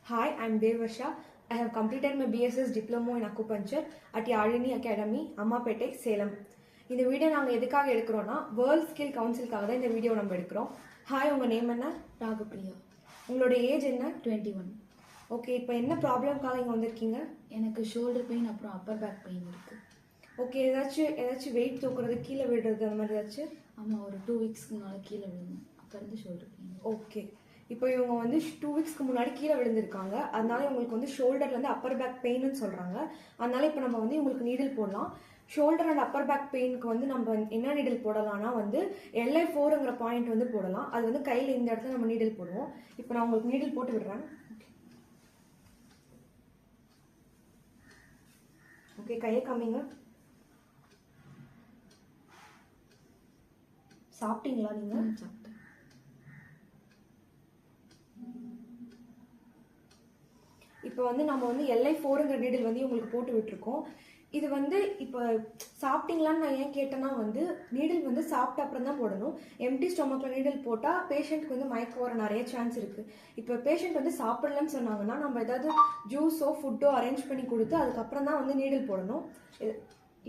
Hi, I'm Devasha. I have completed my BSS Diploma in Acupuncture at Yadini Academy, Ammapete, Salem. இந்த video நாங்கள் எதுக்காக எடுக்கிறோன்னா world skill கவுன்சிலுக்காக தான் இந்த video நம்ம எடுக்கிறோம். ஹாய், உங்கள் நேம் என்ன? ராகப்பிரியா. உங்களோட ஏஜ் என்ன? 21. ஓகே, இப்போ என்ன ப்ராப்ளம்காக இங்கே வந்திருக்கீங்க? எனக்கு ஷோல்டர் பெயின் அப்புறம் அப்பர் பேக் பெயின் இருக்குது. ஓகே, ஏதாச்சும் வெயிட் தூக்குறது, கீழே விடுறது அந்த மாதிரி ஏதாச்சும்? ஆமாம், ஒரு 2 வீக்ஸ்க்கு முன்னால் கீழே விழுந்தேன். அப்போ இருந்து ஷோல்டர் பெயின். ஓகே, இப்போ இவங்க வந்து 2 வீக்ஸ்க்கு முன்னாடி கீழே விழுந்திருக்காங்க. அதனால இவங்களுக்கு வந்து ஷோல்டர்லேருந்து அப்பர் பேக் பெயின்னு சொல்கிறாங்க. அதனால இப்போ நம்ம வந்து இவங்களுக்கு நீடில் போடலாம். ஷோல்டர் அண்ட் அப்பர் பேக் பெயினுக்கு வந்து நம்ம என்ன நீடில் போடலாம்னா வந்து LI4ங்கிற பாயிண்ட் வந்து போடலாம். அது வந்து கையில் இந்த இடத்துல நம்ம நீடில் போடுவோம். இப்போ நான் உங்களுக்கு நீடில் போட்டு விடுறேன். ஓகே, கையை காமிங்க. சாப்பிட்டீங்களா நீங்கள்? சாப்பிட்டேன். இப்போ வந்து நம்ம வந்து LI4ங்கிற நீடில் வந்து உங்களுக்கு போட்டு விட்டுருக்கோம். இது வந்து இப்போ சாப்பிட்டீங்களான்னு நான் ஏன் கேட்டேன்னா வந்து நீடில் வந்து சாப்பிட்ட அப்புறம் தான் போடணும். எம்டி ஸ்டொமக்கில் நீடில் போட்டால் பேஷண்ட்டுக்கு வந்து மயக்கம் வர நிறைய சான்ஸ் இருக்குது. இப்போ பேஷண்ட் வந்து சாப்பிடலன்னு சொன்னாங்கன்னா நம்ம ஏதாவது ஜூஸோ ஃபுட்டோ அரேஞ்ச் பண்ணி கொடுத்து அதுக்கப்புறம் தான் வந்து நீடில் போடணும்.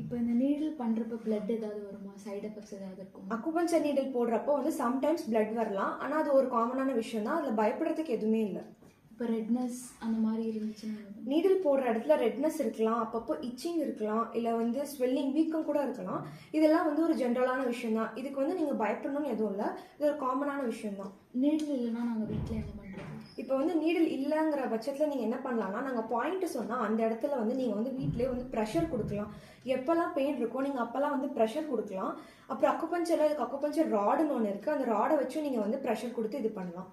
இப்போ இந்த நீடில் பண்ணுறப்ப பிளட் ஏதாவது வருமா? சைடு எஃபெக்ட்ஸ் ஏதாவது இருக்கும்? அக்குபஞ்சர் நீடில் போடுறப்போ வந்து சம்டைம்ஸ் பிளட் வரலாம். ஆனால் அது ஒரு காமனான விஷயம் தான். அதில் பயப்படுறதுக்கு எதுவுமே இல்லை. இப்போ ரெட்னஸ் அந்த மாதிரி இருந்துச்சுன்னா நீடில் போடுற இடத்துல ரெட்னஸ் இருக்கலாம், அப்பப்போ இச்சிங் இருக்கலாம், இல்லை வந்து ஸ்வெல்லிங் வீக்கம் கூட இருக்கலாம். இதெல்லாம் வந்து ஒரு ஜென்ரலான விஷயம் தான். இதுக்கு வந்து நீங்கள் பயப்படணும்னு எதுவும் இல்லை. இது ஒரு காமனான விஷயம் தான். நீடில் இல்லைன்னா நாங்கள் வீட்டில் என்ன பண்ணுறோம்? இப்போ வந்து நீடில் இல்லைங்கிற பட்சத்தில் நீங்கள் என்ன பண்ணலாம்னா நாங்கள் பாயிண்ட் சொன்னால் அந்த இடத்துல வந்து நீங்கள் வந்து வீட்டிலே வந்து ப்ரெஷர் கொடுக்கலாம். எப்போல்லாம் பெயின் இருக்கோ நீங்கள் அப்போல்லாம் வந்து ப்ரெஷர் கொடுக்கலாம். அப்புறம் அக்குபஞ்சரில் இதுக்கு அக்குபஞ்சர் ராடுன்னு ஒன்று இருக்குது. அந்த ராடை வச்சு நீங்கள் வந்து ப்ரெஷர் கொடுத்து இது பண்ணலாம்.